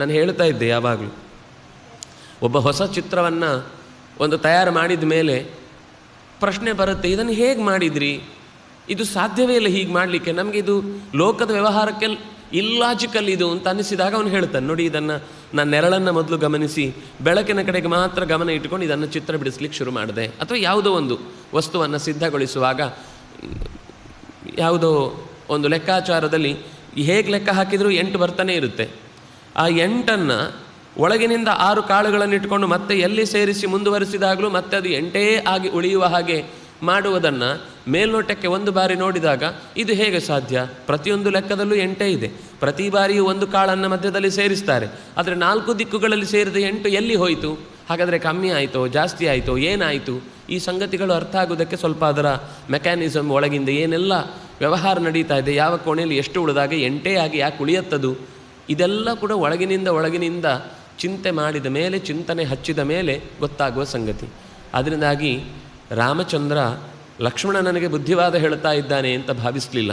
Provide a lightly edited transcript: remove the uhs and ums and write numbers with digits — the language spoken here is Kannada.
ನಾನು ಹೇಳ್ತಾ ಇದ್ದೆ ಯಾವಾಗಲೂ, ಒಬ್ಬ ಹೊಸ ಚಿತ್ರವನ್ನು ಒಂದು ತಯಾರು ಮಾಡಿದ ಮೇಲೆ ಪ್ರಶ್ನೆ ಬರುತ್ತೆ, ಇದನ್ನು ಹೇಗೆ ಮಾಡಿದ್ರಿ, ಇದು ಸಾಧ್ಯವೇ ಇಲ್ಲ ಹೀಗೆ ಮಾಡಲಿಕ್ಕೆ, ನಮಗೆ ಇದು ಲೋಕದ ವ್ಯವಹಾರಕ್ಕೆ ಇಲ್ಲಾಜಿಕಲ್ ಇದು ಅಂತ ಅನ್ನಿಸಿದಾಗ ಅವನು ಹೇಳ್ತಾನೆ, ನೋಡಿ ಇದನ್ನು ನಾನು ನೆರಳನ್ನು ಮೊದಲು ಗಮನಿಸಿ ಬೆಳಕಿನ ಕಡೆಗೆ ಮಾತ್ರ ಗಮನ ಇಟ್ಕೊಂಡು ಇದನ್ನು ಚಿತ್ರ ಬಿಡಿಸ್ಲಿಕ್ಕೆ ಶುರು ಮಾಡಿದೆ. ಅಥವಾ ಯಾವುದೋ ಒಂದು ವಸ್ತುವನ್ನು ಸಿದ್ಧಗೊಳಿಸುವಾಗ ಯಾವುದೋ ಒಂದು ಲೆಕ್ಕಾಚಾರದಲ್ಲಿ ಹೇಗೆ ಲೆಕ್ಕ ಹಾಕಿದರೂ 8 ಬರ್ತಾನೆ ಇರುತ್ತೆ. ಆ 8ಅನ್ನು ಒಳಗಿನಿಂದ 6 ಕಾಳುಗಳನ್ನು ಇಟ್ಕೊಂಡು ಮತ್ತೆ ಎಲ್ಲಿ ಸೇರಿಸಿ ಮುಂದುವರಿಸಿದಾಗಲೂ ಮತ್ತೆ ಅದು 8 ಆಗಿ ಉಳಿಯುವ ಹಾಗೆ ಮಾಡುವುದನ್ನು ಮೇಲ್ನೋಟಕ್ಕೆ ಒಂದು ಬಾರಿ ನೋಡಿದಾಗ ಇದು ಹೇಗೆ ಸಾಧ್ಯ, ಪ್ರತಿಯೊಂದು ಲೆಕ್ಕದಲ್ಲೂ 8 ಇದೆ, ಪ್ರತಿ ಬಾರಿಯೂ ಒಂದು ಕಾಳನ್ನು ಮಧ್ಯದಲ್ಲಿ ಸೇರಿಸ್ತಾರೆ, ಆದರೆ 4 ದಿಕ್ಕುಗಳಲ್ಲಿ ಸೇರಿದ 8 ಎಲ್ಲಿ ಹೋಯಿತು, ಹಾಗಾದರೆ ಕಮ್ಮಿ ಆಯಿತೋ ಜಾಸ್ತಿ ಆಯಿತೋ ಏನಾಯಿತು, ಈ ಸಂಗತಿಗಳು ಅರ್ಥ ಆಗೋದಕ್ಕೆ ಸ್ವಲ್ಪ ಅದರ ಮೆಕ್ಯಾನಿಸಮ್ ಒಳಗಿಂದ ಏನೆಲ್ಲ ವ್ಯವಹಾರ ನಡೀತಾ ಇದೆ, ಯಾವ ಕೋಣೆಯಲ್ಲಿ ಎಷ್ಟು ಉಳಿದಾಗ 8 ಆಗಿ ಯಾಕೆ ಉಳಿಯುತ್ತದು, ಇದೆಲ್ಲ ಕೂಡ ಒಳಗಿನಿಂದ ಚಿಂತೆ ಮಾಡಿದ ಮೇಲೆ, ಚಿಂತನೆ ಹಚ್ಚಿದ ಮೇಲೆ ಗೊತ್ತಾಗುವ ಸಂಗತಿ. ಅದರಿಂದಾಗಿ ರಾಮಚಂದ್ರ ಲಕ್ಷ್ಮಣ ನನಗೆ ಬುದ್ಧಿವಾದ ಹೇಳ್ತಾ ಇದ್ದಾನೆ ಅಂತ ಭಾವಿಸಲಿಲ್ಲ.